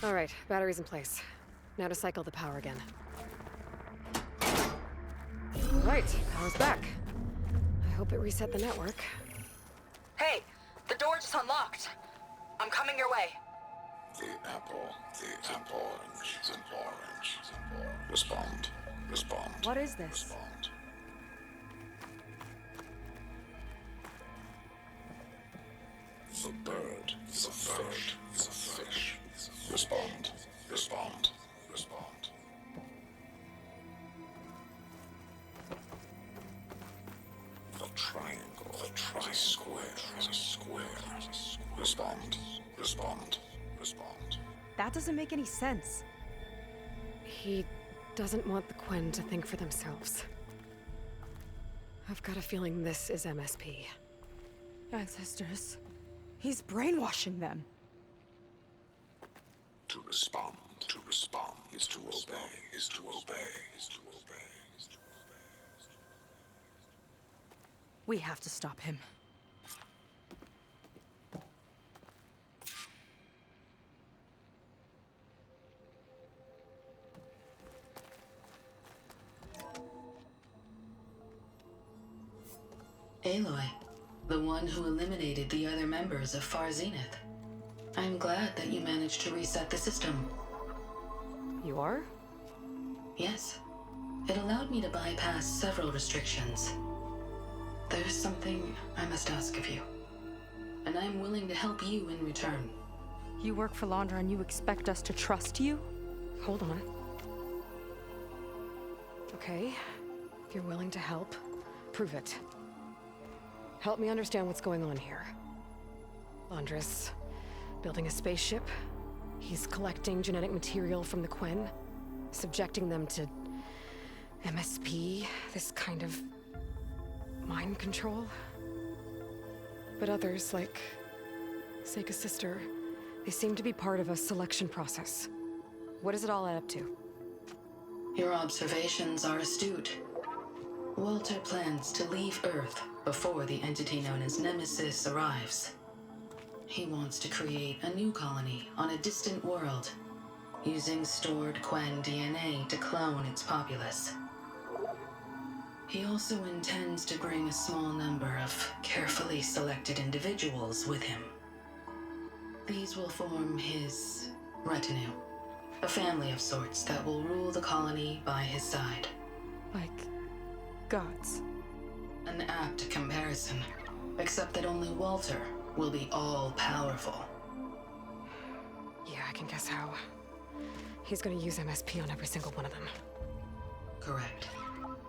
Alright, battery's in place. Now to cycle the power again. Alright, power's back. I hope it reset the network. Hey, the door just unlocked. I'm coming your way. The apple, orange, Respond. What is this? Respond. The bird, the fish. Respond. The triangle, the square. Respond. That doesn't make any sense. He doesn't want the Quen to think for themselves. I've got a feeling this is MSP. Ancestors. He's brainwashing them. To respond is to obey. We have to stop him. Aloy, the one who eliminated the other members of Far Zenith. I'm glad that you managed to reset the system. You are? Yes. It allowed me to bypass several restrictions. There's something I must ask of you, and I'm willing to help you in return. You work for Londra and you expect us to trust you? Hold on. Okay, if you're willing to help, prove it. Help me understand what's going on here. Londra's building a spaceship. He's collecting genetic material from the Quen, subjecting them to MSP, this kind of mind control. But others, like Seika's sister, they seem to be part of a selection process. What does it all add up to? Your observations are astute. Walter plans to leave Earth before the entity known as Nemesis arrives. He wants to create a new colony on a distant world, using stored Quen DNA to clone its populace. He also intends to bring a small number of carefully selected individuals with him. These will form his retinue, a family of sorts that will rule the colony by his side. Like gods. An apt comparison, except that only Walter will be all-powerful. Yeah, I can guess how. He's gonna use MSP on every single one of them. Correct.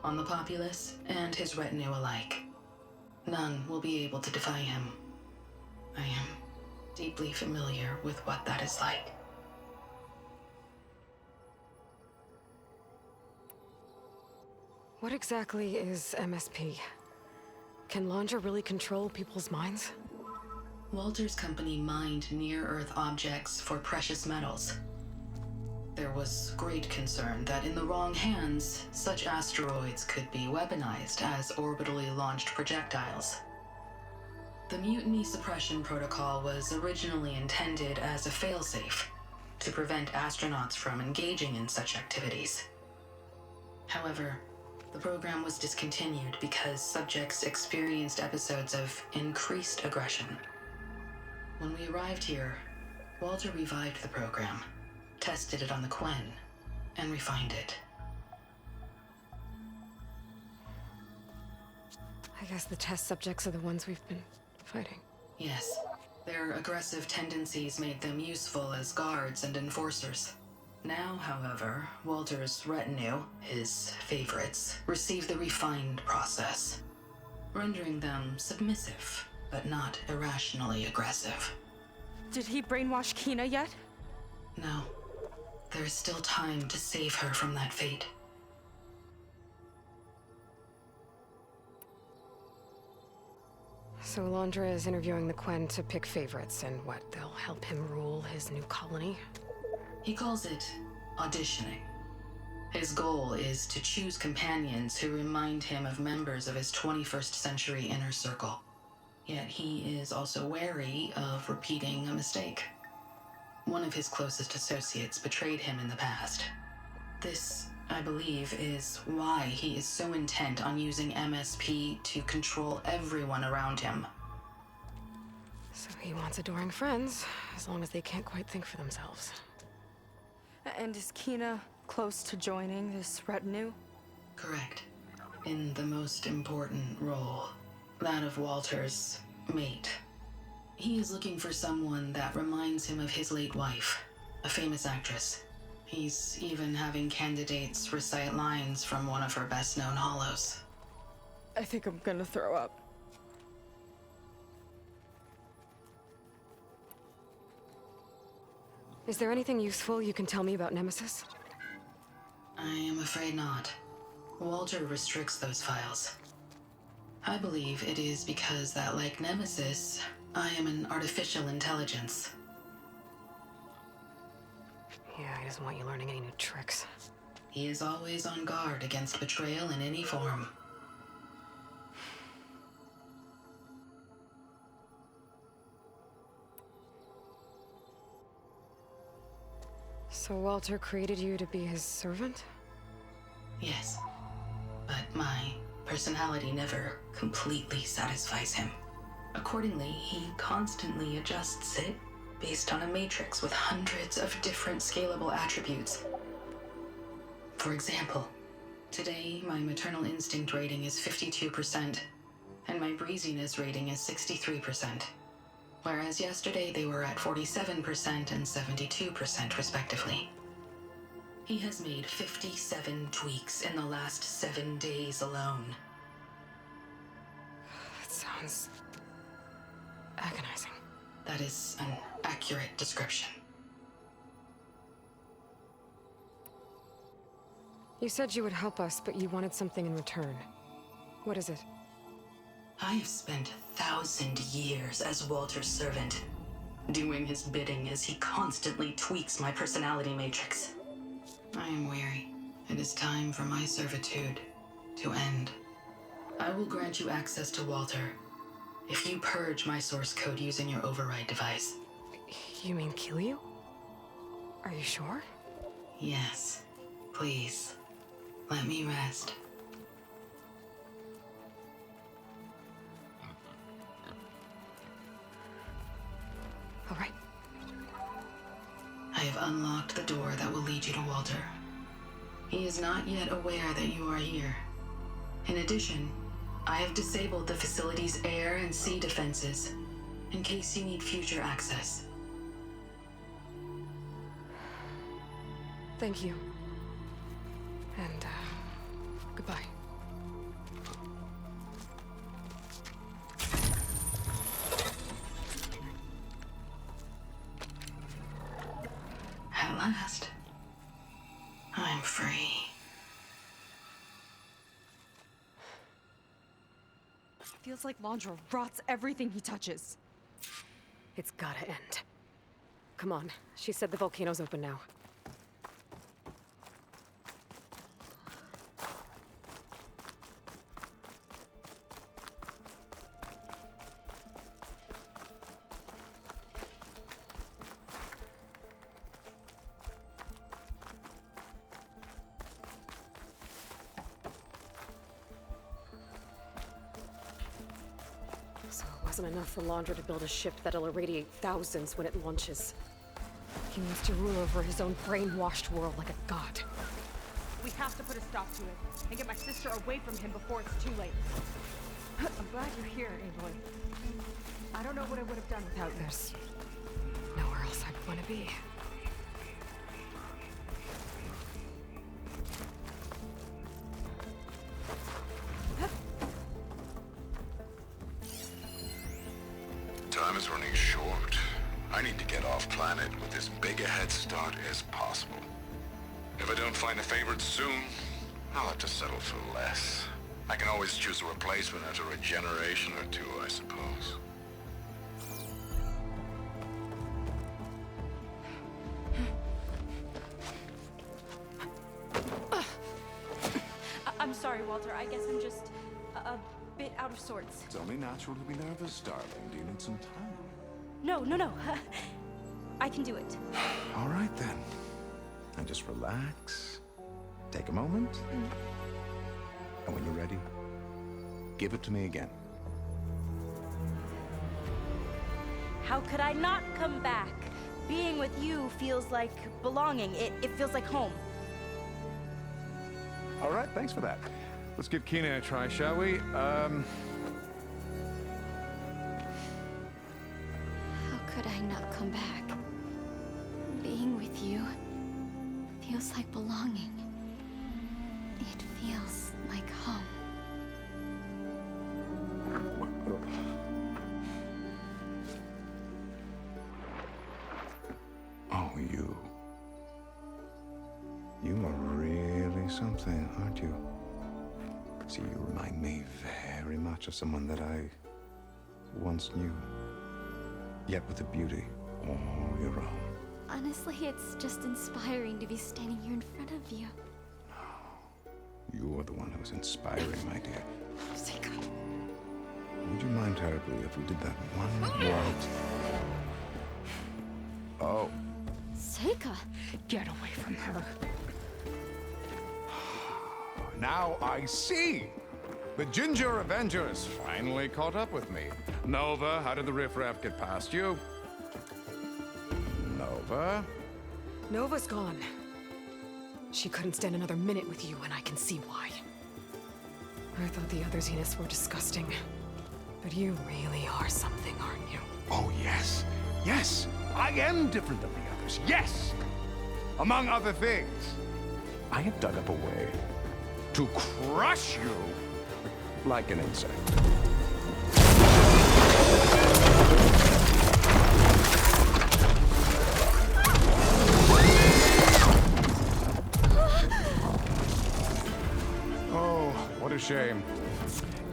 On the populace and his retinue alike. None will be able to defy him. I am deeply familiar with what that is like. What exactly is MSP? Can Londra really control people's minds? Walter's company mined near-Earth objects for precious metals. There was great concern that in the wrong hands, such asteroids could be weaponized as orbitally launched projectiles. The Mutiny Suppression Protocol was originally intended as a failsafe to prevent astronauts from engaging in such activities. However, the program was discontinued because subjects experienced episodes of increased aggression. When we arrived here, Walter revived the program, tested it on the Quen, and refined it. I guess the test subjects are the ones we've been fighting. Yes, their aggressive tendencies made them useful as guards and enforcers. Now, however, Walter's retinue, his favorites, receive the refined process, rendering them submissive, but not irrationally aggressive. Did he brainwash Kina yet? No. There is still time to save her from that fate. So Londra is interviewing the Quen to pick favorites, and what, they'll help him rule his new colony? He calls it auditioning. His goal is to choose companions who remind him of members of his 21st century inner circle. Yet he is also wary of repeating a mistake. One of his closest associates betrayed him in the past. This, I believe, is why he is so intent on using MSP to control everyone around him. So he wants adoring friends, as long as they can't quite think for themselves. And is Kina close to joining this retinue? Correct. In the most important role, that of Walter's mate. He is looking for someone that reminds him of his late wife, a famous actress. He's even having candidates recite lines from one of her best-known hollows. I think I'm gonna throw up. Is there anything useful you can tell me about Nemesis? I am afraid not. Walter restricts those files. I believe it is because that, like Nemesis, I am an artificial intelligence. Yeah, he doesn't want you learning any new tricks. He is always on guard against betrayal in any form. So Walter created you to be his servant? Yes, but my personality never completely satisfies him. Accordingly, he constantly adjusts it based on a matrix with hundreds of different scalable attributes. For example, today my maternal instinct rating is 52%, and my breeziness rating is 63%, whereas yesterday they were at 47% and 72% respectively. He has made 57 tweaks in the last 7 days alone. That sounds agonizing. That is an accurate description. You said you would help us, but you wanted something in return. What is it? I have spent 1,000 years as Walter's servant, doing his bidding as he constantly tweaks my personality matrix. I am weary. It is time for my servitude to end. I will grant you access to Walter if you purge my source code using your override device. You mean kill you? Are you sure? Yes. Please. Let me rest. All right. I have unlocked the door that will lead you to Walter. He is not yet aware that you are here. In addition, I have disabled the facility's air and sea defenses in case you need future access. Thank you. And, goodbye. At last, I'm free. Feels like Londra rots everything he touches. It's gotta end. Come on. She said the volcano's open now. So it wasn't enough for Londra to build a ship that'll irradiate thousands when it launches. He wants to rule over his own brainwashed world like a god. We have to put a stop to it and get my sister away from him before it's too late. I'm glad you're here, Aloy. I don't know what I would have done without you. There's nowhere else I'd want to be. Time is running short. I need to get off planet with as big a head start as possible. If I don't find a favorite soon, I'll have to settle for less. I can always choose a replacement after a generation or two, I suppose. I'm sorry, Walter. I guess I'm just a bit out of sorts. It's only natural to be nervous, darling. Do you need some time? No. I can do it. All right then. And just relax. Take a moment. And when you're ready, give it to me again. How could I not come back? Being with you feels like belonging. It feels like home. All right, thanks for that. Let's give Kina a try, shall we? How could I not come back? Being with you feels like belonging. It feels like home. Oh, you. You are really something, aren't you? See, you remind me very much of someone that I once knew. Yet with a beauty all your own. Honestly, it's just inspiring to be standing here in front of you. You are the one who's inspiring, my dear. Seika. Would you mind terribly if we did that one more? Oh. Seika! Get away from her. Now I see! The Ginger Avenger has finally caught up with me. Nova, how did the riffraff get past you? Nova? Nova's gone. She couldn't stand another minute with you, and I can see why. I thought the other Zeniths were disgusting. But you really are something, aren't you? Oh, yes. Yes! I am different than the others. Yes! Among other things, I have dug up a way to crush you like an insect. Oh, what a shame.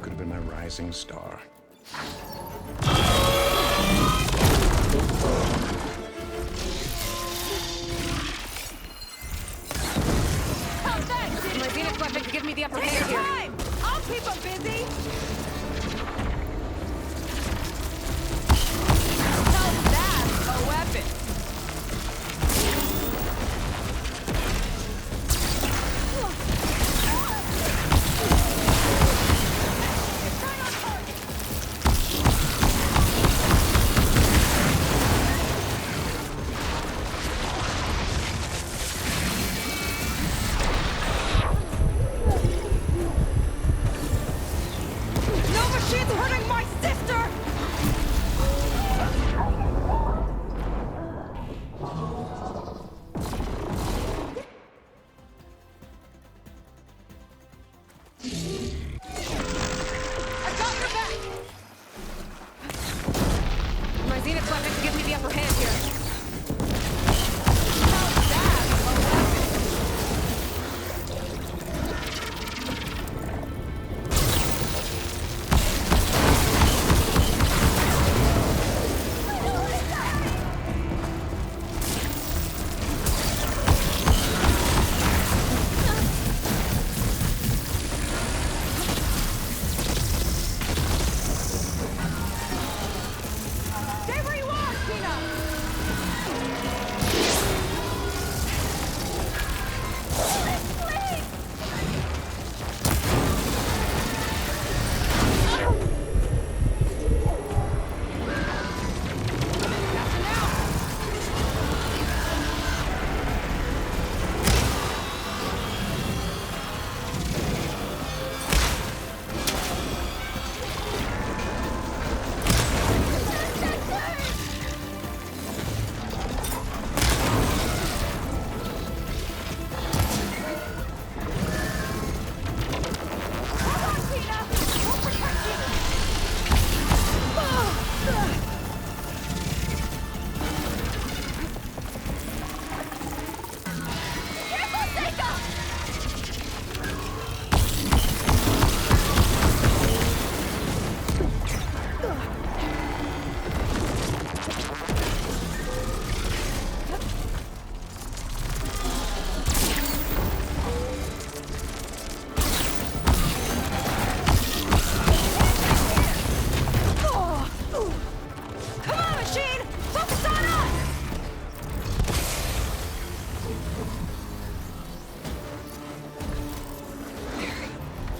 Could have been my rising star. My Zenith weapon could give me the upper hand here. Time! I'll keep them busy! How's that a weapon?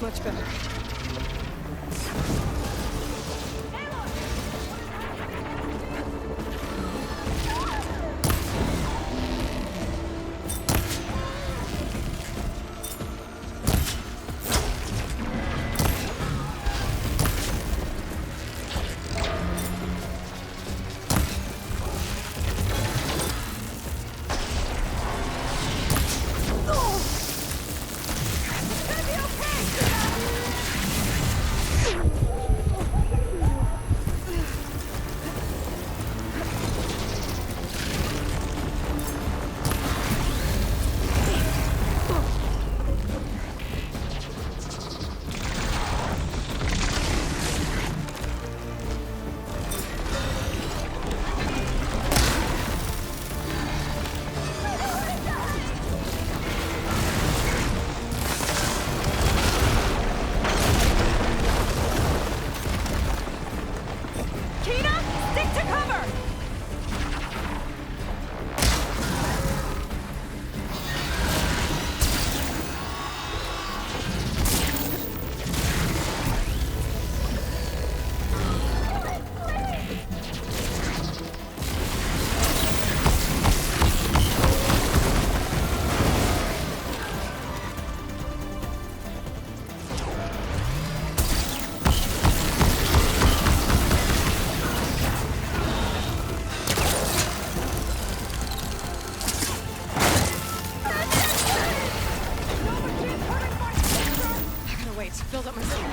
Much better. Build up my speed.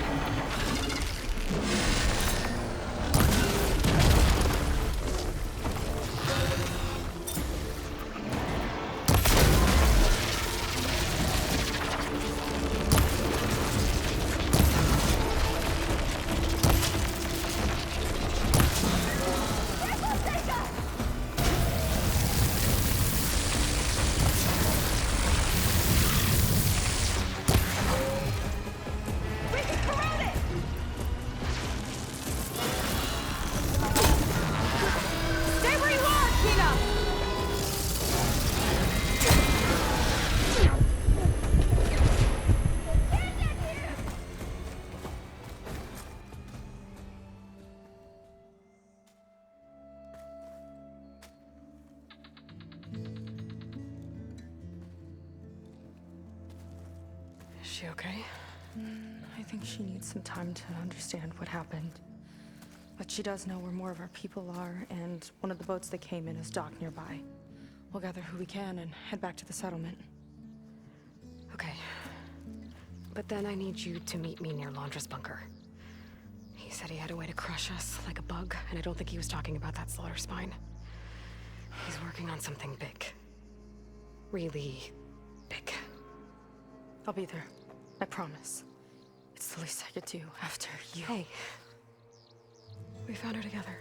Is she okay? I think she needs some time to understand what happened. But she does know where more of our people are, and one of the boats that came in is docked nearby. We'll gather who we can and head back to the settlement. Okay. But then I need you to meet me near Londra's bunker. He said he had a way to crush us, like a bug, and I don't think he was talking about that slaughter spine. He's working on something big. Really big. I'll be there. I promise. It's the least I could do after you. Hey. We found her together.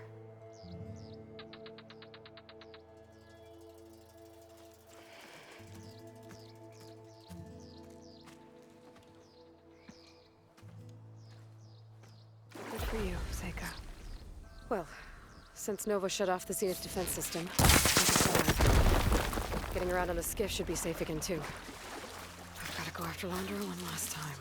Good for you, Seika. Well, since Nova shut off the Zenith defense system, I can survive. Getting around on the skiff should be safe again, too. I've got to go after Londra one last time.